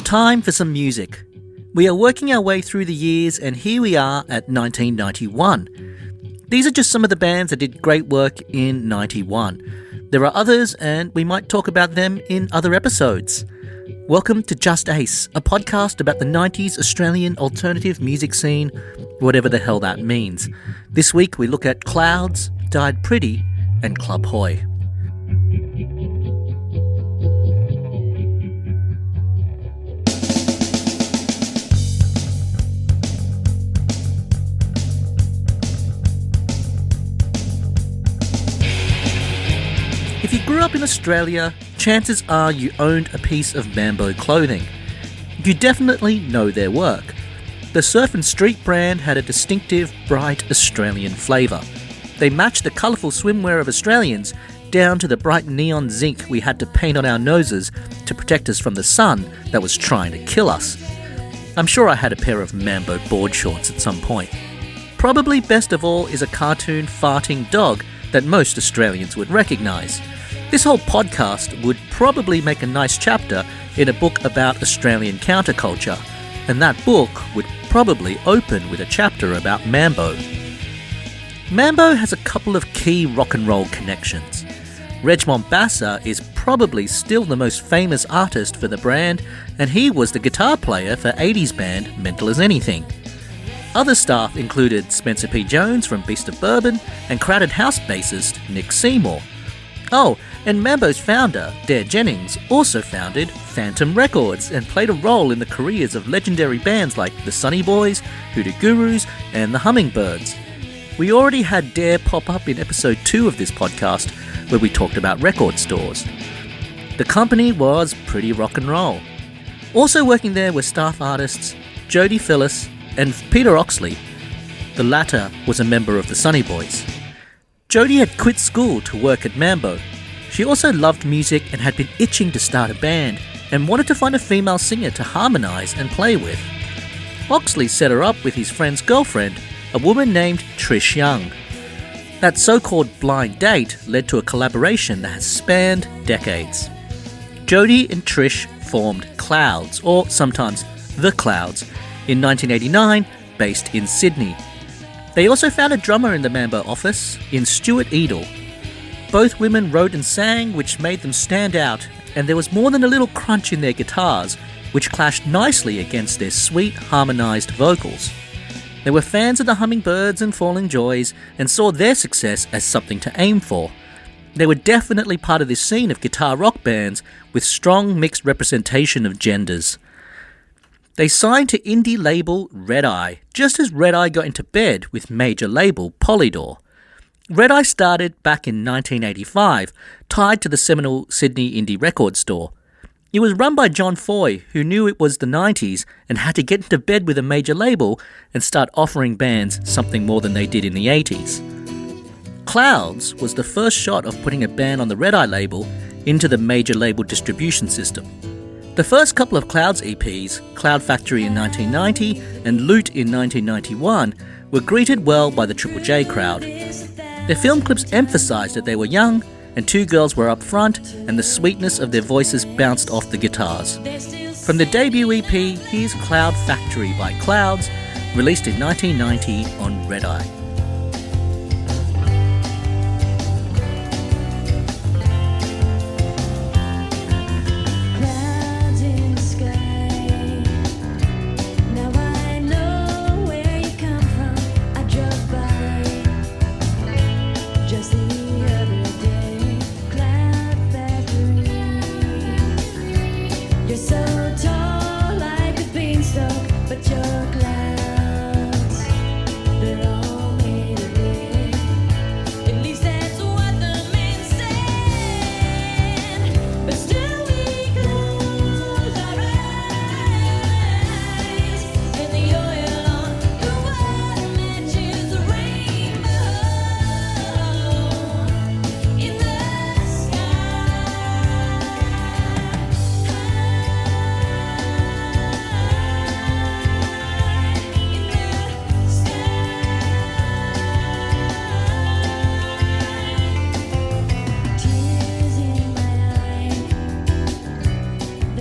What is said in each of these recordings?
Time for some music. We are working our way through the years, and here we are at 1991. These are just some of the bands that did great work in 91. There are others, and we might talk about them in other episodes. Welcome to Just Ace, a podcast about the 90s Australian alternative music scene, whatever the hell that means. This week we look at Clouds, Died Pretty, and Club Hoy. If you grew up in Australia, chances are you owned a piece of Mambo clothing. You definitely know their work. The Surf and Street brand had a distinctive, bright Australian flavour. They matched the colourful swimwear of Australians down to the bright neon zinc we had to paint on our noses to protect us from the sun that was trying to kill us. I'm sure I had a pair of Mambo board shorts at some point. Probably best of all is a cartoon farting dog that most Australians would recognise. This whole podcast would probably make a nice chapter in a book about Australian counterculture, and that book would probably open with a chapter about Mambo. Mambo has a couple of key rock and roll connections. Reg Mombassa is probably still the most famous artist for the brand, and he was the guitar player for 80s band Mental As Anything. Other staff included Spencer P. Jones from Beast of Bourbon and Crowded House bassist Nick Seymour. Oh, and Mambo's founder, Dare Jennings, also founded Phantom Records and played a role in the careers of legendary bands like the Sunny Boys, Hoodoo Gurus, and the Hummingbirds. We already had Dare pop up in episode 2 of this podcast, where we talked about record stores. The company was pretty rock and roll. Also working there were staff artists Jody Phillis and Peter Oxley. The latter was a member of the Sunny Boys. Jody had quit school to work at Mambo. She also loved music and had been itching to start a band and wanted to find a female singer to harmonise and play with. Oxley set her up with his friend's girlfriend, a woman named Trish Young. That so-called blind date led to a collaboration that has spanned decades. Jody and Trish formed Clouds, or sometimes The Clouds, in 1989, based in Sydney. They also found a drummer in the Mambo office in Stuart Edel. Both women wrote and sang, which made them stand out, and there was more than a little crunch in their guitars, which clashed nicely against their sweet, harmonised vocals. They were fans of the Hummingbirds and Falling Joys, and saw their success as something to aim for. They were definitely part of this scene of guitar rock bands with strong mixed representation of genders. They signed to indie label Red Eye, just as Red Eye got into bed with major label Polydor. Red Eye started back in 1985, tied to the seminal Sydney indie record store. It was run by John Foy, who knew it was the 90s and had to get into bed with a major label and start offering bands something more than they did in the 80s. Clouds was the first shot of putting a band on the Red Eye label into the major label distribution system. The first couple of Clouds EPs, Cloud Factory in 1990 and Loot in 1991, were greeted well by the Triple J crowd. Their film clips emphasised that they were young, and two girls were up front, and the sweetness of their voices bounced off the guitars. From the debut EP, here's Cloud Factory by Clouds, released in 1990 on Red Eye.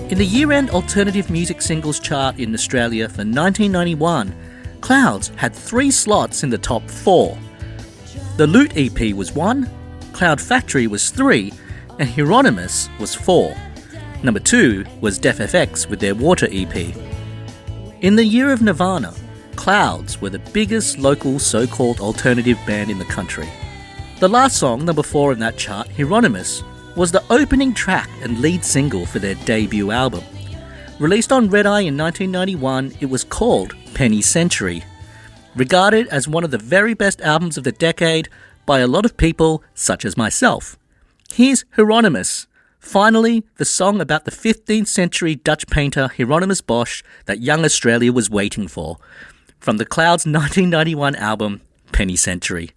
In the year-end alternative music singles chart in Australia for 1991, Clouds had 3 slots in the top 4. The Loot EP was 1, Cloud Factory was 3, and Hieronymus was 4. Number 2 was Def FX with their Water EP. In the year of Nirvana, Clouds were the biggest local so-called alternative band in the country. The last song, number 4 in that chart, Hieronymus, was the opening track and lead single for their debut album. Released on Red Eye in 1991, it was called Penny Century. Regarded as one of the very best albums of the decade by a lot of people, such as myself. Here's Hieronymus, finally the song about the 15th century Dutch painter Hieronymus Bosch that young Australia was waiting for, from the Clouds 1991 album Penny Century.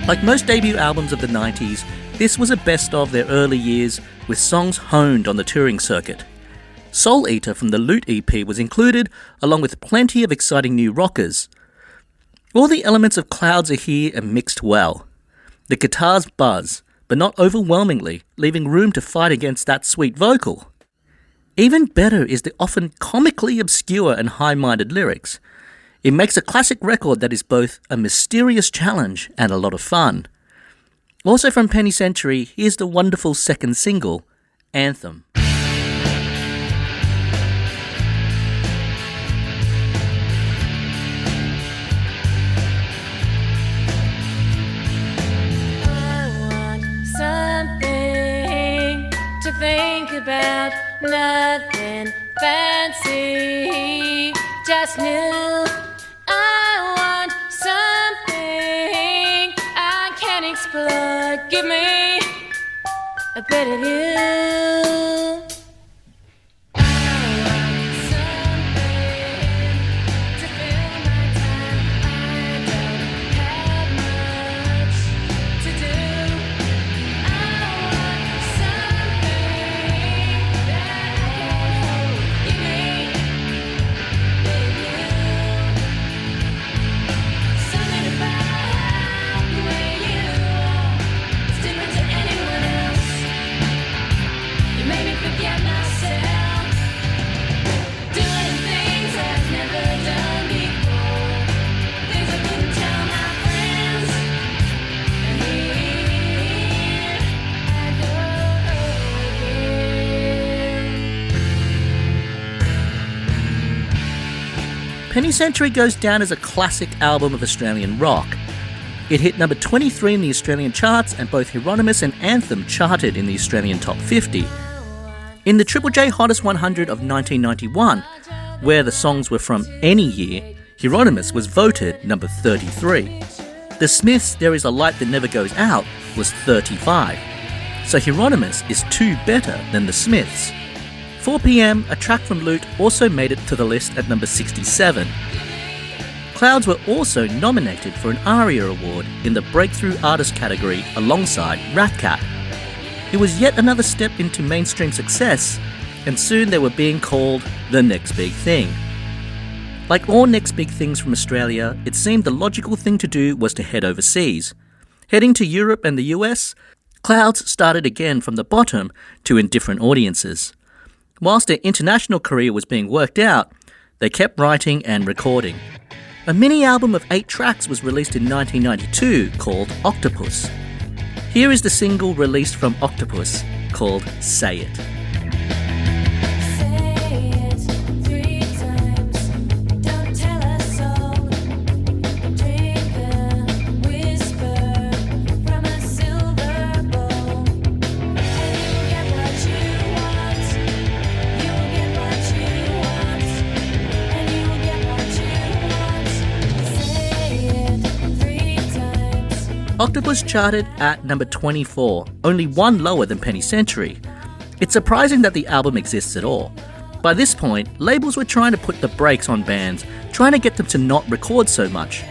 Like most debut albums of the 90s, this was a best of their early years with songs honed on the touring circuit. Soul Eater from the Loot EP was included, along with plenty of exciting new rockers. All the elements of Clouds are here and mixed well. The guitars buzz, but not overwhelmingly, leaving room to fight against that sweet vocal. Even better is the often comically obscure and high-minded lyrics. It makes a classic record that is both a mysterious challenge and a lot of fun. Also from Penny Century, here's the wonderful second single, Anthem. To think about, nothing fancy, just new. I want something I can explore. Give me a bit of you. Penny Century goes down as a classic album of Australian rock. It hit number 23 in the Australian charts, and both Hieronymus and Anthem charted in the Australian top 50. In the Triple J Hottest 100 of 1991, where the songs were from any year, Hieronymus was voted number 33. The Smiths' There Is a Light That Never Goes Out was 35. So Hieronymus is 2 better than the Smiths. 4 PM, a track from Loot, also made it to the list at number 67. Clouds were also nominated for an ARIA Award in the Breakthrough Artist category alongside Rat Cat. It was yet another step into mainstream success, and soon they were being called the next big thing. Like all next big things from Australia, it seemed the logical thing to do was to head overseas. Heading to Europe and the US, Clouds started again from the bottom to in different audiences. Whilst their international career was being worked out, they kept writing and recording. A mini-album of 8 tracks was released in 1992 called Octopus. Here is the single released from Octopus called Say It. Octopus charted at number 24, only one lower than Penny Century. It's surprising that the album exists at all. By this point, labels were trying to put the brakes on bands, trying to get them to not record so much.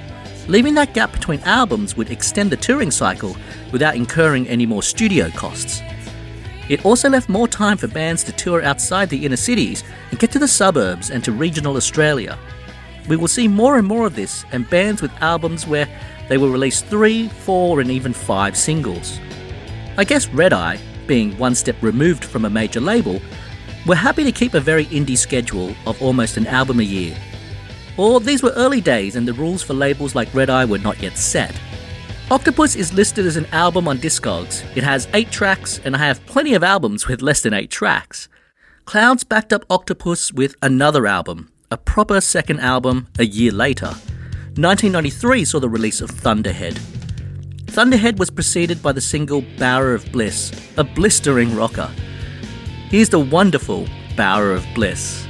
Leaving that gap between albums would extend the touring cycle without incurring any more studio costs. It also left more time for bands to tour outside the inner cities and get to the suburbs and to regional Australia. We will see more and more of this, and bands with albums where they will release 3, 4 and even 5 singles. I guess Red Eye, being one step removed from a major label, were happy to keep a very indie schedule of almost an album a year. Or these were early days and the rules for labels like Red Eye were not yet set. Octopus is listed as an album on Discogs. It has 8 tracks, and I have plenty of albums with less than 8 tracks. Clouds backed up Octopus with another album, a proper second album a year later. 1993 saw the release of Thunderhead. Thunderhead was preceded by the single Bower of Bliss, a blistering rocker. Here's the wonderful Bower of Bliss.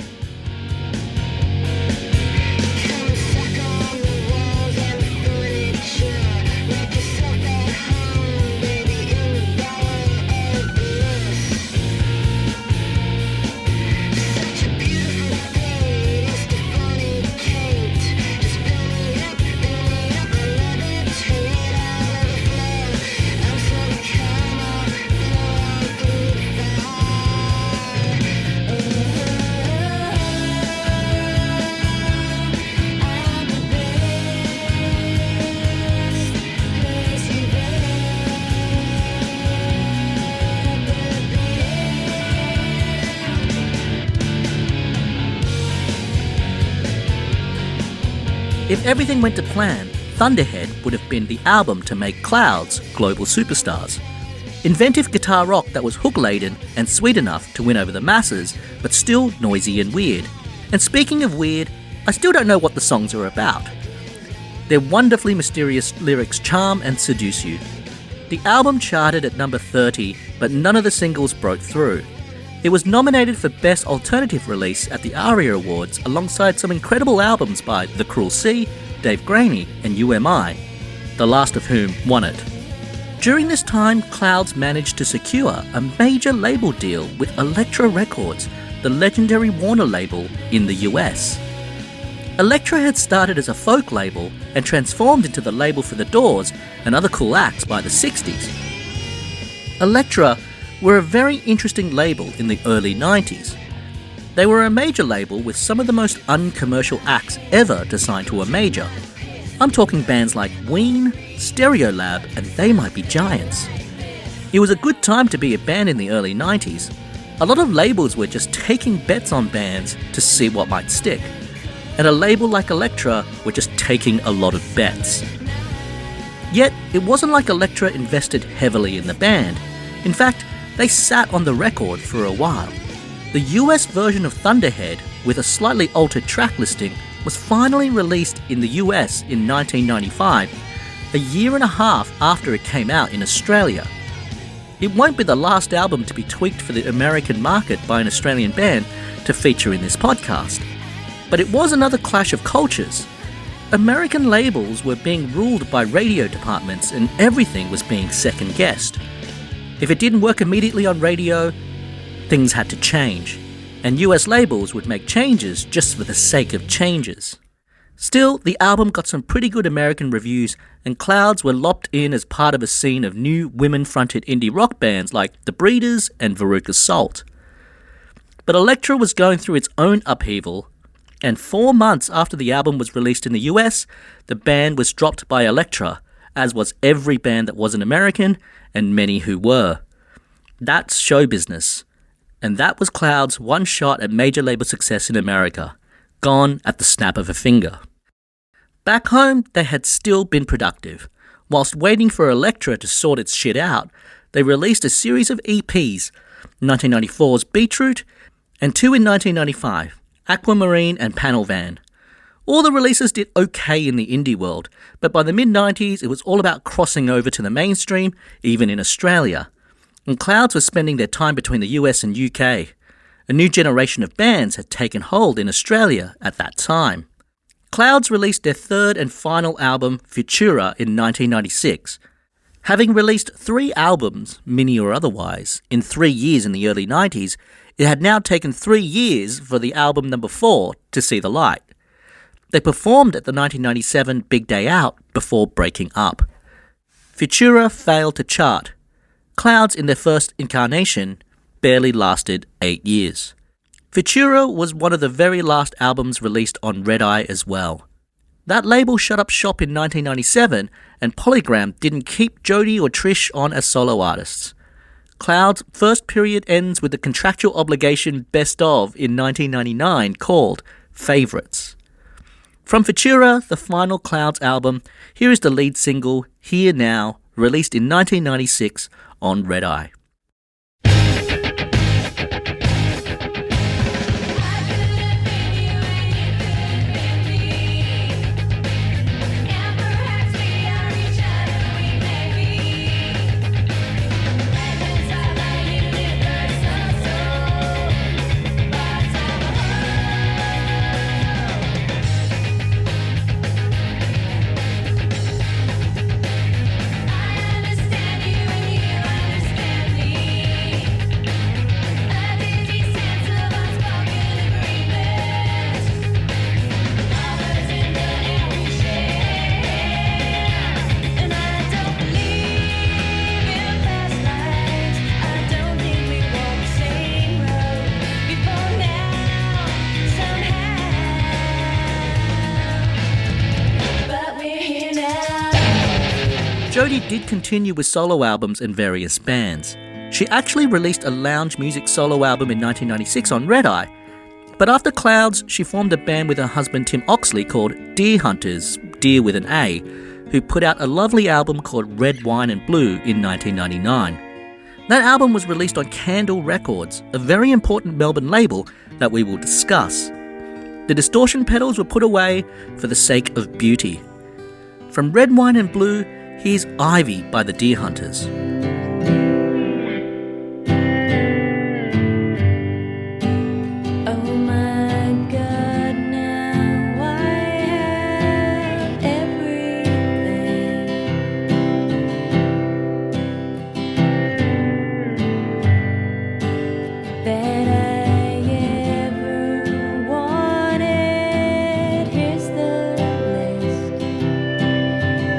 If everything went to plan, Thunderhead would have been the album to make Clouds global superstars. Inventive guitar rock that was hook-laden and sweet enough to win over the masses, but still noisy and weird. And speaking of weird, I still don't know what the songs are about. Their wonderfully mysterious lyrics charm and seduce you. The album charted at number 30, but none of the singles broke through. It was nominated for Best Alternative Release at the ARIA Awards alongside some incredible albums by The Cruel Sea, Dave Graney and UMI, the last of whom won it. During this time, Clouds managed to secure a major label deal with Elektra Records, the legendary Warner label in the US. Elektra had started as a folk label and transformed into the label for The Doors and other cool acts by the 60s. Elektra were a very interesting label in the early 90s. They were a major label with some of the most uncommercial acts ever to sign to a major. I'm talking bands like Ween, Stereolab, and They Might Be Giants. It was a good time to be a band in the early 90s. A lot of labels were just taking bets on bands to see what might stick. And a label like Elektra were just taking a lot of bets. Yet, it wasn't like Elektra invested heavily in the band. In fact, they sat on the record for a while. The US version of Thunderhead, with a slightly altered track listing, was finally released in the US in 1995, a year and a half after it came out in Australia. It won't be the last album to be tweaked for the American market by an Australian band to feature in this podcast. But it was another clash of cultures. American labels were being ruled by radio departments and everything was being second-guessed. If it didn't work immediately on radio, things had to change, and US labels would make changes just for the sake of changes. Still, the album got some pretty good American reviews, and Clouds were lopped in as part of a scene of new women-fronted indie rock bands like The Breeders and Veruca Salt. But Elektra was going through its own upheaval, and 4 months after the album was released in the US, the band was dropped by Elektra, as was every band that wasn't American, and many who were. That's show business. And that was Clouds' one shot at major label success in America, gone at the snap of a finger. Back home, they had still been productive. Whilst waiting for Elektra to sort its shit out, they released a series of EPs, 1994's Beetroot, and two in 1995, Aquamarine and Panel Van. All the releases did okay in the indie world, but by the mid-90s it was all about crossing over to the mainstream, even in Australia. And Clouds were spending their time between the US and UK. A new generation of bands had taken hold in Australia at that time. Clouds released their third and final album, Futura, in 1996. Having released 3 albums, mini or otherwise, in 3 years in the early 90s, it had now taken 3 years for the album number 4 to see the light. They performed at the 1997 Big Day Out before breaking up. Futura failed to chart. Clouds, in their first incarnation, barely lasted 8 years. Futura was one of the very last albums released on Red Eye as well. That label shut up shop in 1997, and Polygram didn't keep Jody or Trish on as solo artists. Clouds' first period ends with the contractual obligation Best Of in 1999 called Favourites. From Futura, the final Clouds album, here is the lead single, Here Now, released in 1996 on Red Eye. Jody did continue with solo albums in various bands. She actually released a lounge music solo album in 1996 on Red Eye, but after Clouds, she formed a band with her husband Tim Oxley called Deer Hunters, Deer with an A, who put out a lovely album called Red, Wine and Blue in 1999. That album was released on Candle Records, a very important Melbourne label that we will discuss. The distortion pedals were put away for the sake of beauty. From Red, Wine and Blue, here's Ivy by the Deer Hunters.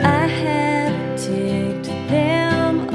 I have ticked them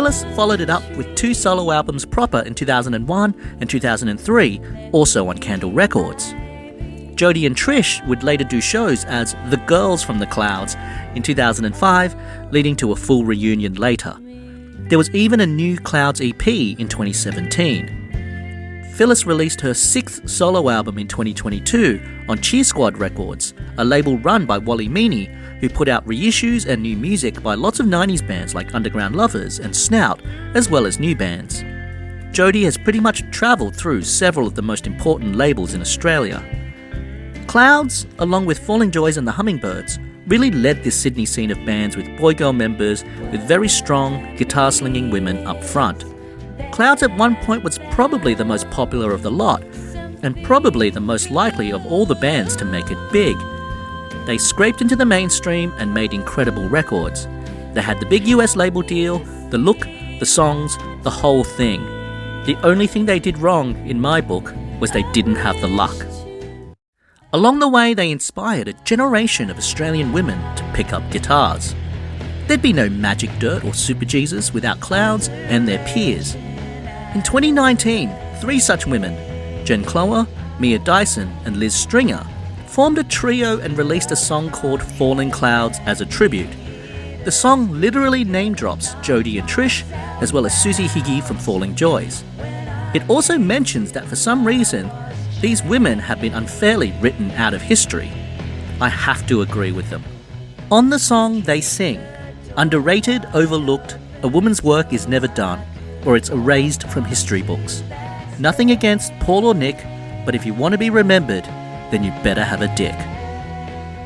Phyllis followed it up with 2 solo albums proper in 2001 and 2003, also on Candle Records. Jody and Trish would later do shows as The Girls from the Clouds in 2005, leading to a full reunion later. There was even a new Clouds EP in 2017. Phyllis released her 6th solo album in 2022 on Cheer Squad Records, a label run by Wally Meany, who put out reissues and new music by lots of 90s bands like Underground Lovers and Snout, as well as new bands. Jody has pretty much travelled through several of the most important labels in Australia. Clouds, along with Falling Joys and the Hummingbirds, really led this Sydney scene of bands with boy-girl members with very strong, guitar-slinging women up front. Clouds at one point was probably the most popular of the lot, and probably the most likely of all the bands to make it big. They scraped into the mainstream and made incredible records. They had the big US label deal, the look, the songs, the whole thing. The only thing they did wrong, in my book, was they didn't have the luck. Along the way, they inspired a generation of Australian women to pick up guitars. There'd be no Magic Dirt or Super Jesus without Clouds and their peers. In 2019, 3 such women, Jen Cloher, Mia Dyson and Liz Stringer, formed a trio and released a song called Falling Clouds as a tribute. The song literally name drops Jody and Trish, as well as Susie Higgy from Falling Joys. It also mentions that for some reason, these women have been unfairly written out of history. I have to agree with them. On the song, they sing, "Underrated, overlooked, a woman's work is never done, or it's erased from history books. Nothing against Paul or Nick, but if you want to be remembered, then you better have a dick."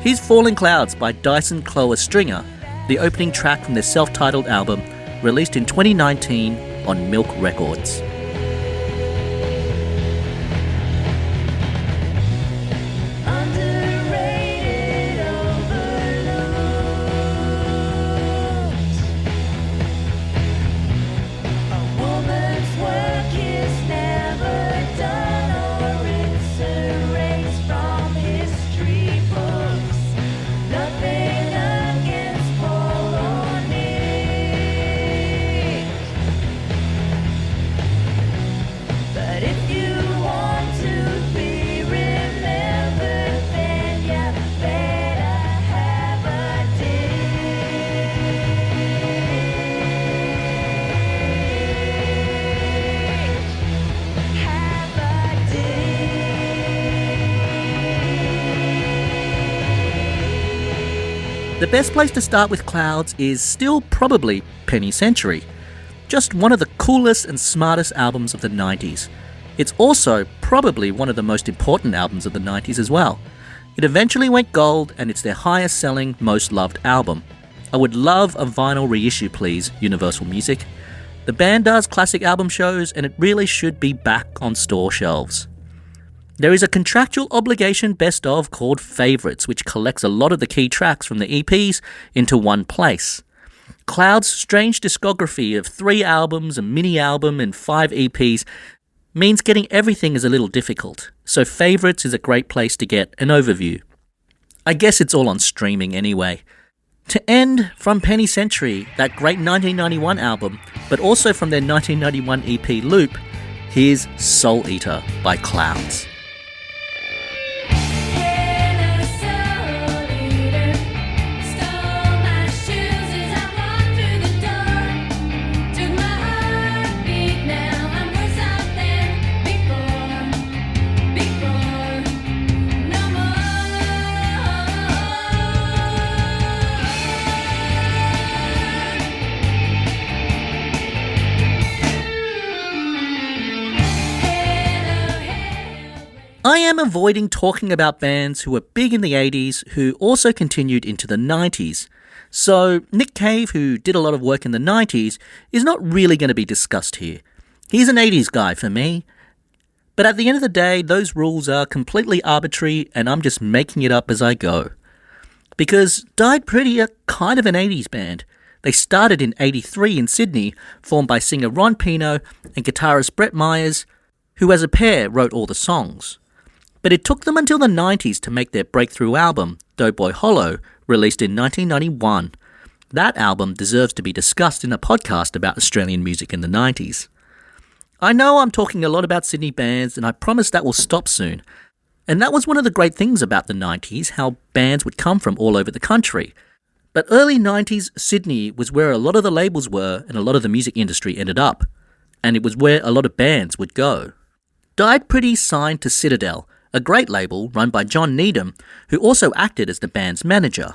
Here's Falling Clouds by Dyson Cloher Stringer, the opening track from their self-titled album, released in 2019 on Milk Records. The best place to start with Clouds is still probably Penny Century. Just one of the coolest and smartest albums of the 90s. It's also probably one of the most important albums of the 90s as well. It eventually went gold and it's their highest selling, most loved album. I would love a vinyl reissue please, Universal Music. The band does classic album shows and it really should be back on store shelves. There is a contractual obligation best of called Favourites, which collects a lot of the key tracks from the EPs into one place. Cloud's strange discography of 3 albums, a mini album and 5 EPs means getting everything is a little difficult, so Favourites is a great place to get an overview. I guess it's all on streaming anyway. To end, from Penny Century, that great 1991 album, but also from their 1991 EP Loop, here's Soul Eater by Clouds. I am avoiding talking about bands who were big in the 80s who also continued into the 90s. So Nick Cave, who did a lot of work in the 90s, is not really going to be discussed here. He's an 80s guy for me. But at the end of the day, those rules are completely arbitrary and I'm just making it up as I go. Because Died Pretty are kind of an 80s band. They started in 83 in Sydney, formed by singer Ron Pino and guitarist Brett Myers, who as a pair wrote all the songs. But it took them until the 90s to make their breakthrough album, Doughboy Hollow, released in 1991. That album deserves to be discussed in a podcast about Australian music in the 90s. I know I'm talking a lot about Sydney bands, and I promise that will stop soon. And that was one of the great things about the 90s, how bands would come from all over the country. But early 90s, Sydney was where a lot of the labels were and a lot of the music industry ended up. And it was where a lot of bands would go. Died Pretty signed to Citadel, a great label run by John Needham, who also acted as the band's manager.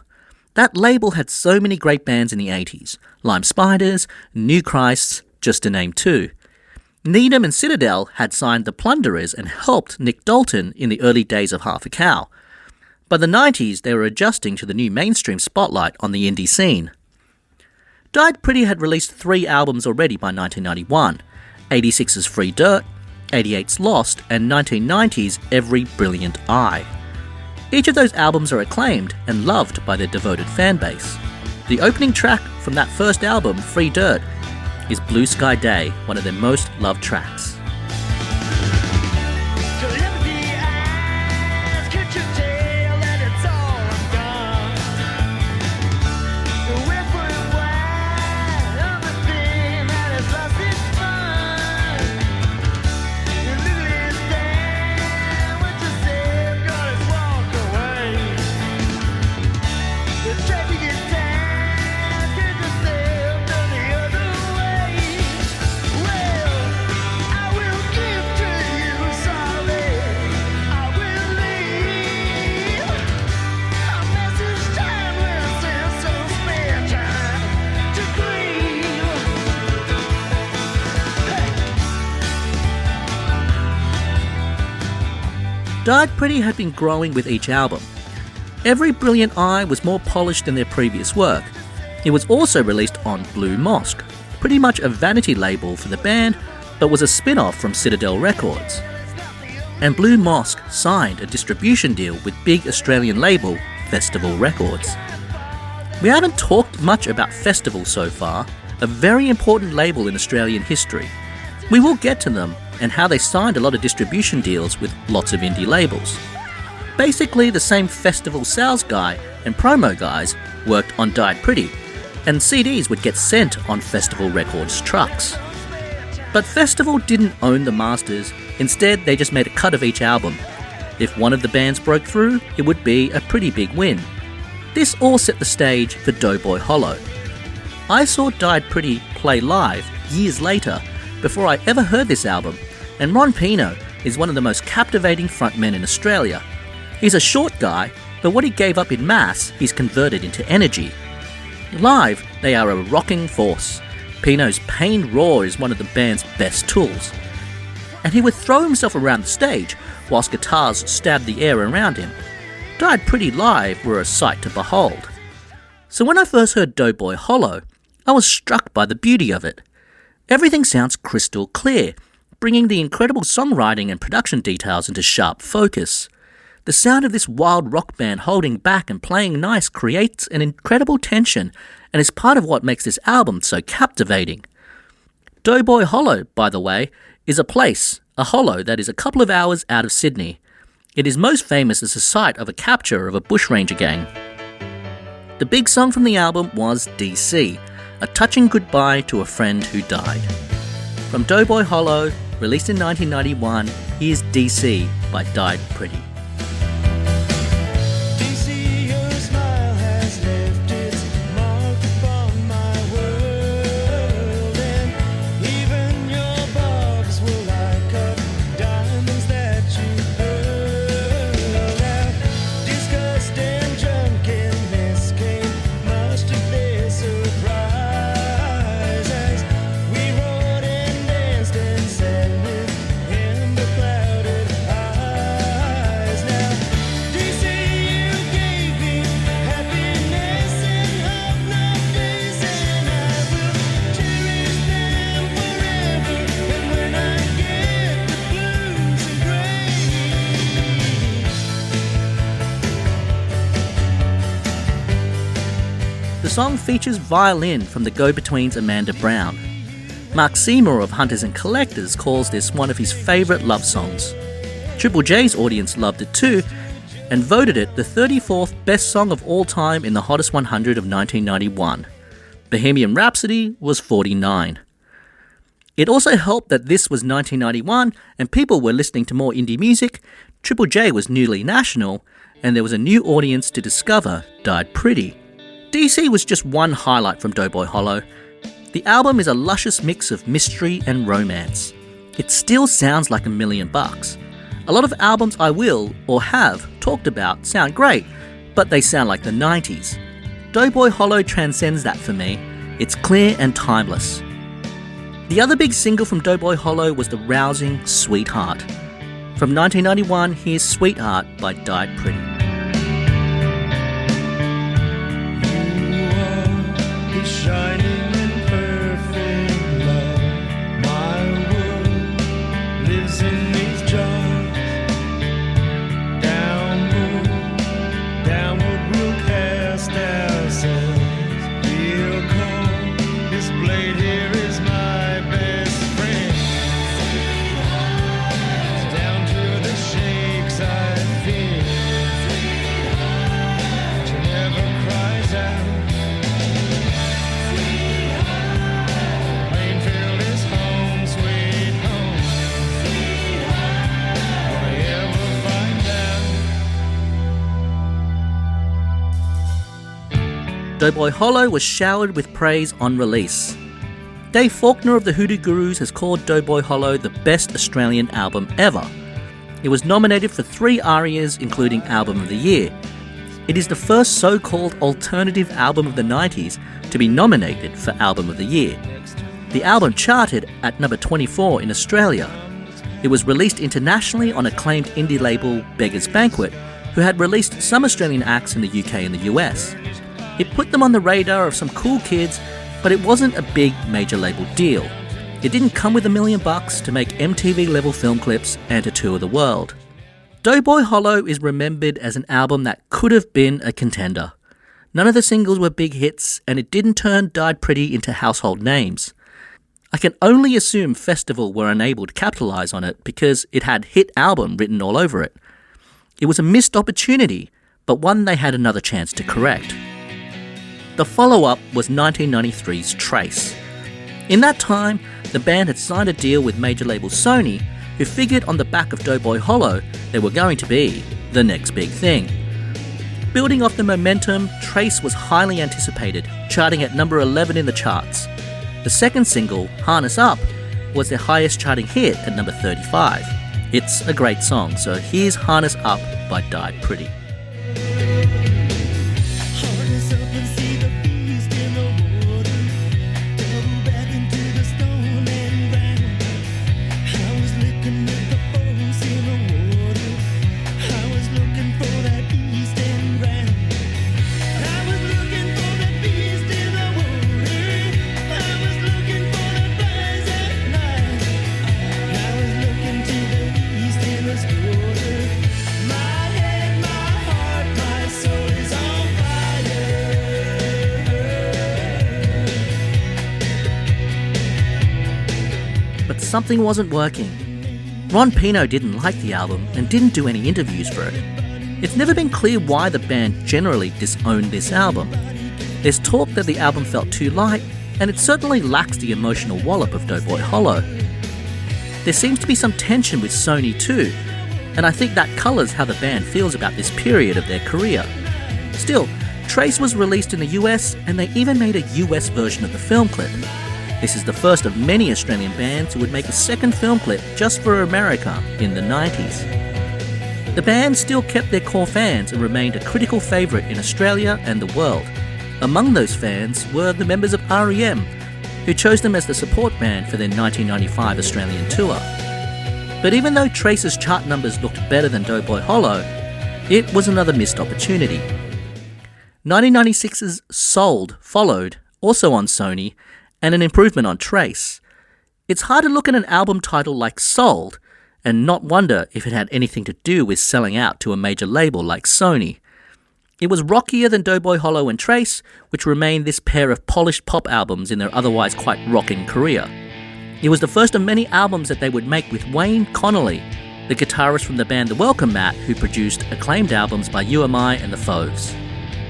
That label had so many great bands in the 80s, Lime Spiders, New Christs, just to name two. Needham and Citadel had signed the Plunderers and helped Nick Dalton in the early days of Half a Cow. By the 90s, they were adjusting to the new mainstream spotlight on the indie scene. Died Pretty had released 3 albums already by 1991, 86's Free Dirt, 88's Lost, and 1990's Every Brilliant Eye. Each of those albums are acclaimed and loved by their devoted fan base. The opening track from that first album, Free Dirt, is Blue Sky Day, one of their most loved tracks. Died Pretty had been growing with each album. Every Brilliant Eye was more polished than their previous work. It was also released on Blue Mosque, pretty much a vanity label for the band, but was a spin-off from Citadel Records. And Blue Mosque signed a distribution deal with big Australian label Festival Records. We haven't talked much about Festival so far, a very important label in Australian history. We will get to them and how they signed a lot of distribution deals with lots of indie labels. Basically, the same festival sales guy and promo guys worked on Died Pretty, and CDs would get sent on Festival Records trucks. But Festival didn't own the masters, instead they just made a cut of each album. If one of the bands broke through, it would be a pretty big win. This all set the stage for Doughboy Hollow. I saw Died Pretty play live years later, before I ever heard this album, and Ron Pino is one of the most captivating frontmen in Australia. He's a short guy, but what he gave up in mass, he's converted into energy. Live, they are a rocking force. Pino's pained roar is one of the band's best tools. And he would throw himself around the stage whilst guitars stabbed the air around him. Died Pretty live were a sight to behold. So when I first heard Doughboy Hollow, I was struck by the beauty of it. Everything sounds crystal clear, bringing the incredible songwriting and production details into sharp focus. The sound of this wild rock band holding back and playing nice creates an incredible tension and is part of what makes this album so captivating. Doughboy Hollow, by the way, is a hollow that is a couple of hours out of Sydney. It is most famous as the site of a capture of a bushranger gang. The big song from the album was DC, a touching goodbye to a friend who died. From Doughboy Hollow, released in 1991, here's DC by Died Pretty. The song features violin from the Go-Betweens' Amanda Brown. Mark Seymour of Hunters and Collectors calls this one of his favourite love songs. Triple J's audience loved it too, and voted it the 34th best song of all time in the Hottest 100 of 1991. Bohemian Rhapsody was 49. It also helped that this was 1991 and people were listening to more indie music, Triple J was newly national, and there was a new audience to discover Died Pretty. DC was just one highlight from Doughboy Hollow. The album is a luscious mix of mystery and romance. It still sounds like $1,000,000. A lot of albums I will, or have, talked about sound great, but they sound like the 90s. Doughboy Hollow transcends that for me. It's clear and timeless. The other big single from Doughboy Hollow was the rousing Sweetheart. From 1991, here's Sweetheart by Died Pretty. You are the shining and perfect love. My world lives in these jars. Downward we'll cast ourselves. We'll call this blade here is my best friend. Down to the shakes I feel. She never cries out. Plainfield is home, sweet home. Will I ever find out? Doughboy Hollow was showered with praise on release. Dave Faulkner of the Hoodoo Gurus has called Doughboy Hollow the best Australian album ever. It was nominated for 3 ARIAs, including Album of the Year. It is the first so-called alternative album of the 90s to be nominated for Album of the Year. The album charted at number 24 in Australia. It was released internationally on acclaimed indie label Beggars Banquet, who had released some Australian acts in the UK and the US. It put them on the radar of some cool kids, but it wasn't a big major label deal. It didn't come with $1,000,000 to make MTV-level film clips and to tour the world. Doughboy Hollow is remembered as an album that could have been a contender. None of the singles were big hits, and it didn't turn Died Pretty into household names. I can only assume Festival were unable to capitalise on it because it had hit album written all over it. It was a missed opportunity, but one they had another chance to correct. The follow-up was 1993's Trace. In that time, the band had signed a deal with major label Sony, who figured on the back of Doughboy Hollow they were going to be the next big thing. Building off the momentum, Trace was highly anticipated, charting at number 11 in the charts. The second single, Harness Up, was their highest charting hit at number 35. It's a great song, so here's Harness Up by Died Pretty. Harness up and see the beast in the water. Double back into the stone and ground. I was looking at the bones in the water. I was looking for that beast and ground. I was looking for that beast in the water. I was looking for the flies at night. I was looking to the east in the water. My head, my heart, my soul is on fire. But something wasn't working. Ron Pino didn't like the album and didn't do any interviews for it. It's never been clear why the band generally disowned this album. There's talk that the album felt too light, and it certainly lacks the emotional wallop of Doughboy Hollow. There seems to be some tension with Sony too, and I think that colours how the band feels about this period of their career. Still, Trace was released in the US, and they even made a US version of the film clip. This is the first of many Australian bands who would make a second film clip just for America in the 90s. The band still kept their core fans and remained a critical favourite in Australia and the world. Among those fans were the members of R.E.M., who chose them as the support band for their 1995 Australian tour. But even though Trace's chart numbers looked better than Doughboy Hollow, it was another missed opportunity. 1996's Sold followed, also on Sony, and an improvement on Trace. It's hard to look at an album title like Sold and not wonder if it had anything to do with selling out to a major label like Sony. It was rockier than Doughboy Hollow and Trace, which remained this pair of polished pop albums in their otherwise quite rocking career. It was the first of many albums that they would make with Wayne Connolly, the guitarist from the band The Welcome Mat, who produced acclaimed albums by UMI and The Fauves.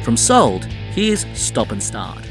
From Sold, here's Stop and Start.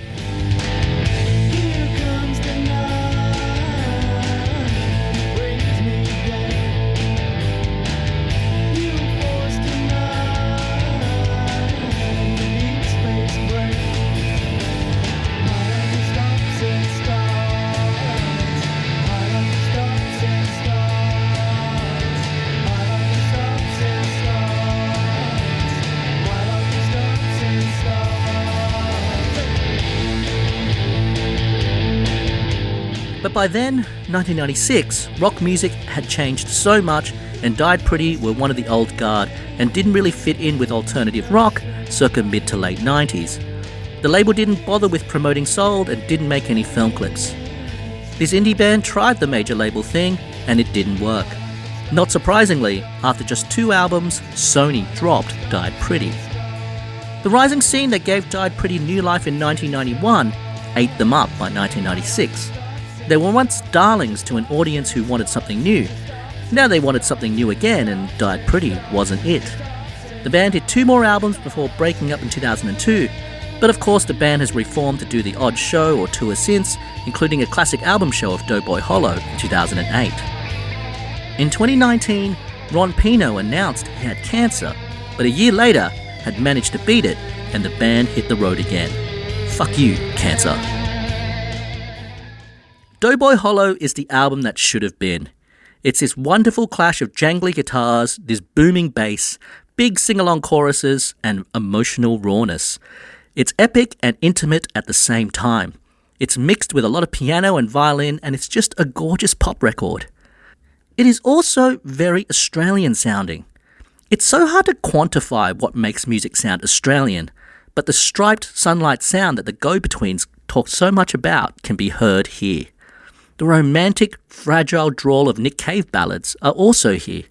by then, 1996, rock music had changed so much and Died Pretty were one of the old guard and didn't really fit in with alternative rock circa mid to late 90s. The label didn't bother with promoting Sold and didn't make any film clips. This indie band tried the major label thing and it didn't work. Not surprisingly, after just 2 albums, Sony dropped Died Pretty. The rising scene that gave Died Pretty new life in 1991 ate them up by 1996. They were once darlings to an audience who wanted something new. Now they wanted something new again and Died Pretty wasn't it. The band did 2 more albums before breaking up in 2002, but of course the band has reformed to do the odd show or tour since, including a classic album show of Doughboy Hollow in 2008. In 2019, Ron Pino announced he had cancer, but a year later had managed to beat it and the band hit the road again. Fuck you, cancer. Doughboy Hollow is the album that should have been. It's this wonderful clash of jangly guitars, this booming bass, big sing-along choruses, and emotional rawness. It's epic and intimate at the same time. It's mixed with a lot of piano and violin, and it's just a gorgeous pop record. It is also very Australian sounding. It's so hard to quantify what makes music sound Australian, but the striped sunlight sound that the Go-Betweens talk so much about can be heard here. The romantic, fragile drawl of Nick Cave ballads are also here.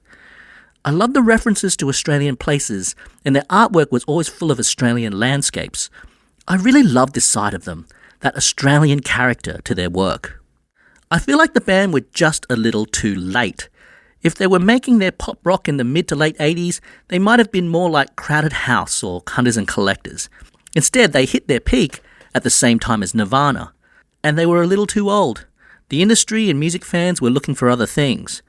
I love the references to Australian places, and their artwork was always full of Australian landscapes. I really love this side of them, that Australian character to their work. I feel like the band were just a little too late. If they were making their pop rock in the mid to late 80s, they might have been more like Crowded House or Hunters and Collectors. Instead, they hit their peak at the same time as Nirvana. And they were a little too old. The industry and music fans were looking for other things.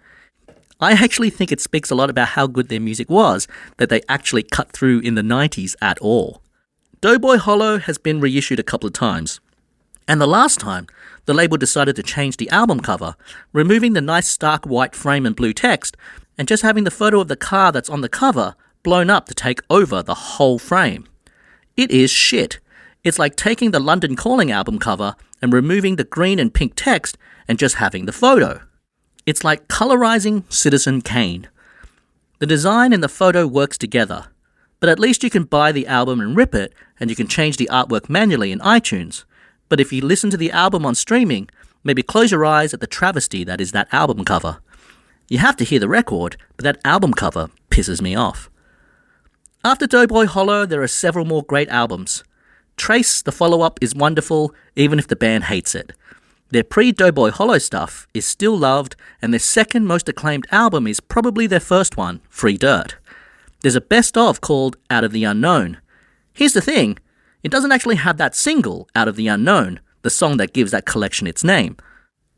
I actually think it speaks a lot about how good their music was that they actually cut through in the 90s at all. Doughboy Hollow has been reissued a couple of times. And the last time, the label decided to change the album cover, removing the nice stark white frame and blue text, and just having the photo of the car that's on the cover blown up to take over the whole frame. It is shit. It's like taking the London Calling album cover and removing the green and pink text and just having the photo. It's like colorizing Citizen Kane. The design and the photo works together, but at least you can buy the album and rip it, and you can change the artwork manually in iTunes. But if you listen to the album on streaming, maybe close your eyes at the travesty that is that album cover. You have to hear the record, but that album cover pisses me off. After Doughboy Hollow, there are several more great albums. Trace, the follow-up, is wonderful, even if the band hates it. Their pre-Doughboy Hollow stuff is still loved, and their second most acclaimed album is probably their first one, Free Dirt. There's a best-of called Out of the Unknown. Here's the thing, it doesn't actually have that single, Out of the Unknown, the song that gives that collection its name.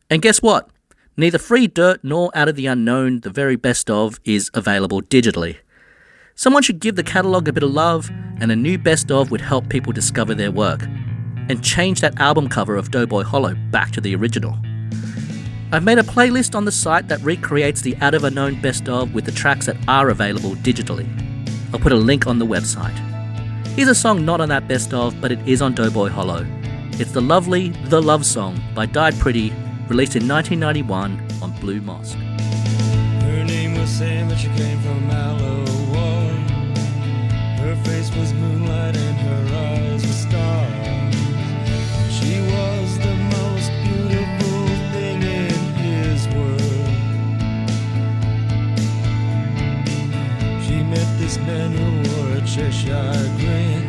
And guess what? Neither Free Dirt nor Out of the Unknown, the very best of, is available digitally. Someone should give the catalogue a bit of love, and a new best of would help people discover their work, and change that album cover of Doughboy Hollow back to the original. I've made a playlist on the site that recreates the Out of Unknown best of with the tracks that are available digitally. I'll put a link on the website. Here's a song not on that best of, but it is on Doughboy Hollow. It's the lovely The Love Song by Died Pretty, released in 1991 on Blue Mosque. Her name was Sam, but she came from Alloa. Her face was moonlight and her eyes were stars. She was the most beautiful thing in his world. She met this man who wore a Cheshire grin,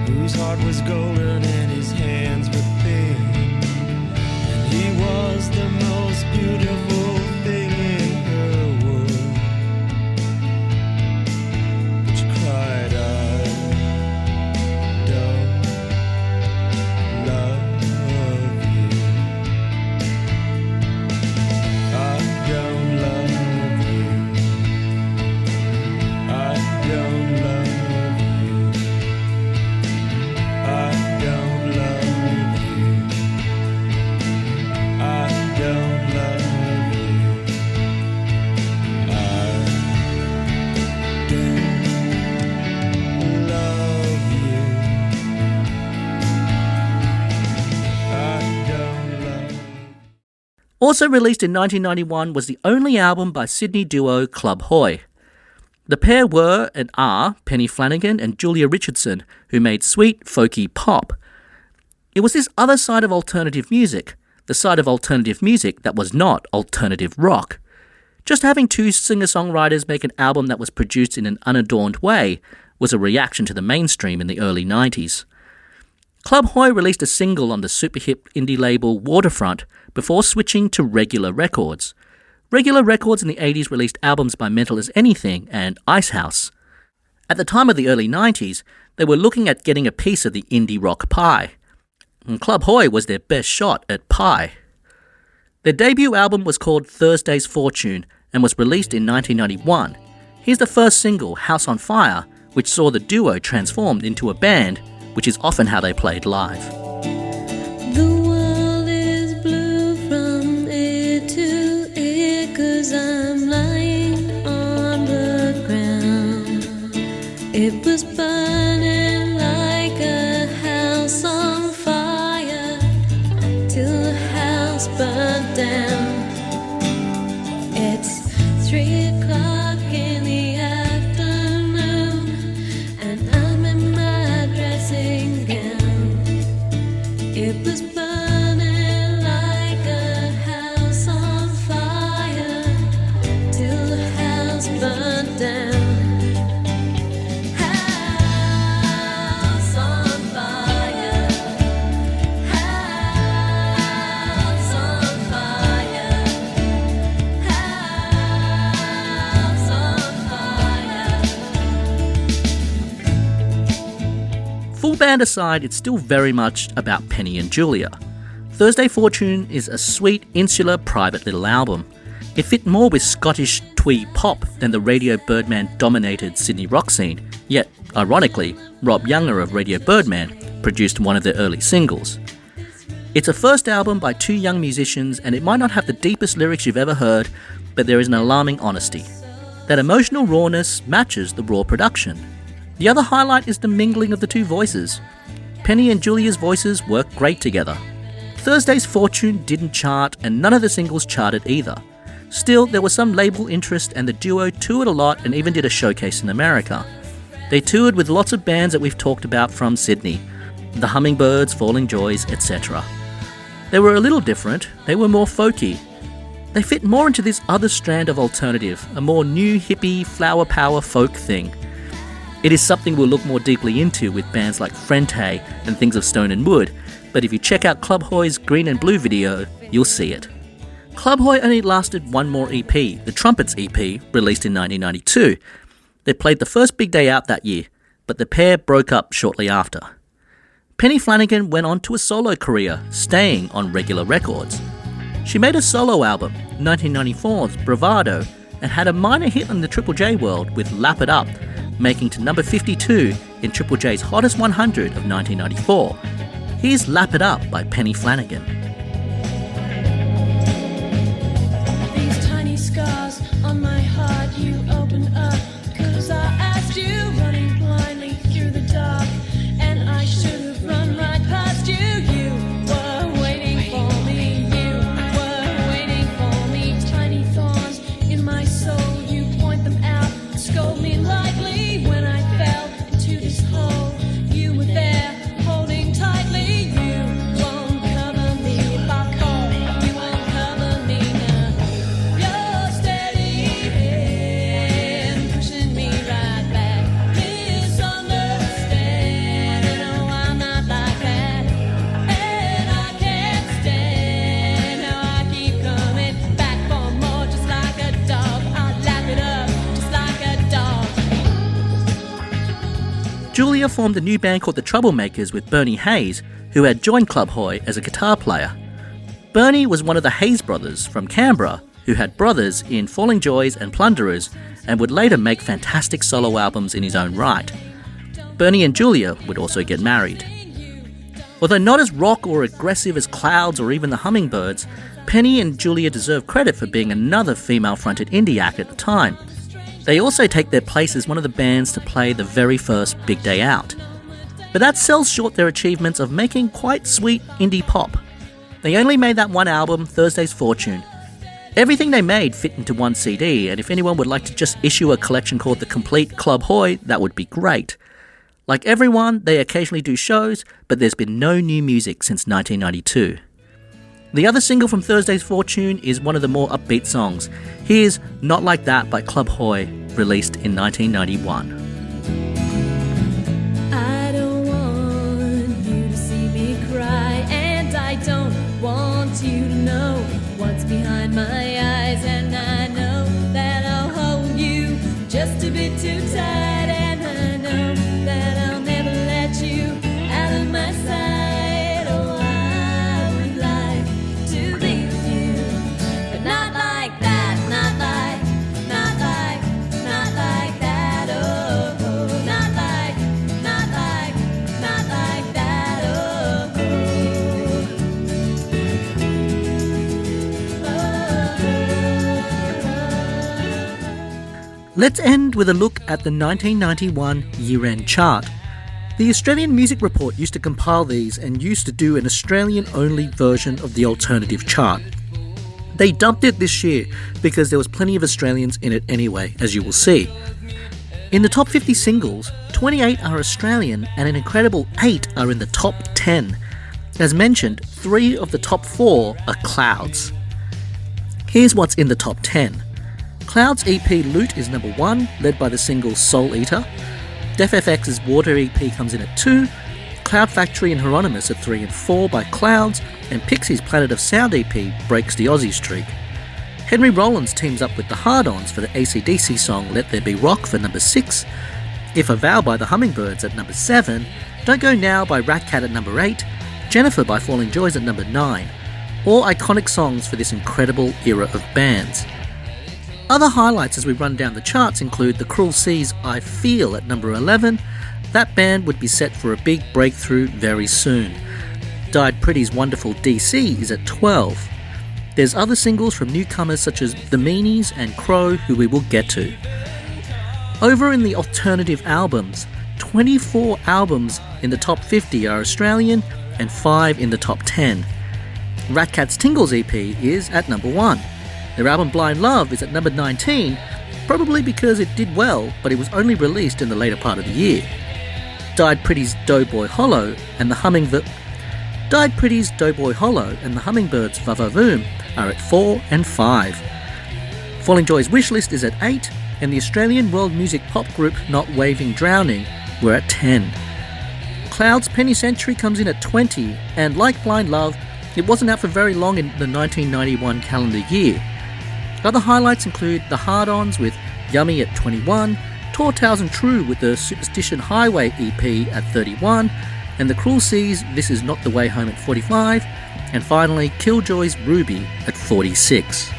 whose heart was golden and his hands were thin. And he was the most beautiful thing in her world. But she cried, I don't love you. I don't love you. I don't love you. I don't love you. I don't love you. Also released in 1991 was the only album by Sydney duo Club Hoy. The pair were and are Penny Flanagan and Julia Richardson, who made sweet, folky pop. It was this other side of alternative music, the side of alternative music that was not alternative rock. Just having two singer-songwriters make an album that was produced in an unadorned way was a reaction to the mainstream in the early 90s. Club Hoy released a single on the super hip indie label Waterfront before switching to Regular Records. Regular Records in the 80s released albums by Mental as Anything and Icehouse. At the time of the early 90s, they were looking at getting a piece of the indie rock pie. And Club Hoy was their best shot at pie. Their debut album was called Thursday's Fortune and was released in 1991. Here's the first single, House on Fire, which saw the duo transformed into a band, which is often how they played live. The world is blue from ear to ear, 'cause I'm lying on the ground. It was burning like a house on fire till the house burned down. It's 3 o'clock in the afternoon and I'm in my dressing gown. It was burning like a house on fire till the house burned down. House on fire. House on fire. House on fire. Full band aside, it's still very much about Penny and Julia. Thursday Fortune is a sweet, insular, private little album. It fit more with Scottish twee pop than the Radio Birdman-dominated Sydney rock scene, yet, ironically, Rob Younger of Radio Birdman produced one of their early singles. It's a first album by two young musicians, and it might not have the deepest lyrics you've ever heard, but there is an alarming honesty. That emotional rawness matches the raw production. The other highlight is the mingling of the two voices. Penny and Julia's voices work great together. Thursday's Fortune didn't chart, and none of the singles charted either. Still, there was some label interest, and the duo toured a lot and even did a showcase in America. They toured with lots of bands that we've talked about from Sydney, the Hummingbirds, Falling Joys, etc. They were a little different, they were more folky. They fit more into this other strand of alternative, a more new hippie, flower power folk thing. It is something we'll look more deeply into with bands like Frente and Things of Stone and Wood, but if you check out Club Hoy's Green and Blue video, you'll see it. Club Hoy only lasted one more EP, the Trumpets EP, released in 1992. They played the first big day out that year, but the pair broke up shortly after. Penny Flanagan went on to a solo career, staying on Regular Records. She made a solo album, 1994's Bravado, and had a minor hit in the Triple J world with Lap It Up, making to number 52 in Triple J's Hottest 100 of 1994. Here's Lap It Up by Penny Flanagan. These tiny scars on my heart you opened up, 'cause I asked you, running blindly through the dark, and I should have run right past you. You were waiting for me, you were waiting for me. Tiny thorns in my soul, you point them out, scold me lightly when I fell into this hole. You were there, holding tightly. You won't cover me if I call. You won't cover me now. You're steady hand, pushing me right back. Misunderstand, no, I'm not like that. And I can't stand how I keep coming back for more, just like a dog. I lap it up, just like a dog. Julia formed a new band called the Troublemakers with Bernie Hayes, who had joined Club Hoy as a guitar player. Bernie was one of the Hayes brothers from Canberra, who had brothers in Falling Joys and Plunderers, and would later make fantastic solo albums in his own right. Bernie and Julia would also get married. Although not as rock or aggressive as Clouds or even the Hummingbirds, Penny and Julia deserve credit for being another female-fronted indie act at the time. They also take their place as one of the bands to play the very first big day out. But that sells short their achievements of making quite sweet indie pop. They only made that one album, Thursday's Fortune. Everything they made fit into one CD, and if anyone would like to just issue a collection called The Complete Club Hoy, that would be great. Like everyone, they occasionally do shows, but there's been no new music since 1992. The other single from Thursday's Fortune is one of the more upbeat songs. Here's Not Like That by Club Hoy, released in 1991. I don't want you to see me cry, and I don't want you to know what's behind my eyes, and I know that I'll hold you just a bit too tight, and I know that I'll never let you out of my sight. Oh, I would like to be with you, but not like that, not like that, oh, not like that, oh. Let's end with a look at the 1991 year-end chart. The Australian Music Report used to compile these and used to do an Australian-only version of the alternative chart. They dumped it this year because there was plenty of Australians in it anyway, as you will see. In the top 50 singles, 28 are Australian and an incredible 8 are in the top 10. As mentioned, 3 of the top 4 are Clouds. Here's what's in the top 10. Clouds' EP Loot is number 1, led by the single Soul Eater. Def FX's Water EP comes in at 2. Cloud Factory and Hieronymus are 3 and 4 by Clouds, and Pixie's Planet of Sound EP breaks the Aussie streak. Henry Rollins teams up with the Hard-Ons for the AC/DC song Let There Be Rock for number 6. If a Vow by the Hummingbirds at number 7. Don't Go Now by Rat Cat at number 8. Jennifer by Falling Joys at number 9. All iconic songs for this incredible era of bands. Other highlights as we run down the charts include The Cruel Seas' I Feel at number 11. That band would be set for a big breakthrough very soon. Died Pretty's wonderful DC is at 12. There's other singles from newcomers such as The Meanies and Crow, who we will get to. Over in the alternative albums, 24 albums in the top 50 are Australian and 5 in the top 10. Rat Cat's Tingles EP is at number 1. Their album Blind Love is at number 19, probably because it did well, but it was only released in the later part of the year. Died Pretty's Doughboy Hollow and the Hummingbirds Va-Va-Voom are at 4 and 5. Falling Joy's Wishlist is at 8, and the Australian world music pop group Not Waving Drowning were at 10. Clouds' Penny Century comes in at 20, and like Blind Love, it wasn't out for very long in the 1991 calendar year. Other highlights include the Hard-Ons with Yummy at 21, Tall Tales and True with the Superstition Highway EP at 31, and The Cruel Seas' This Is Not the Way Home at 45, and finally Killjoy's Ruby at 46.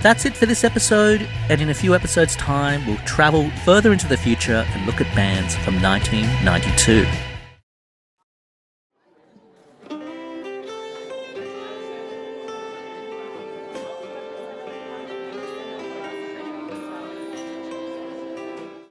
That's it for this episode, and in a few episodes' time we'll travel further into the future and look at bands from 1992.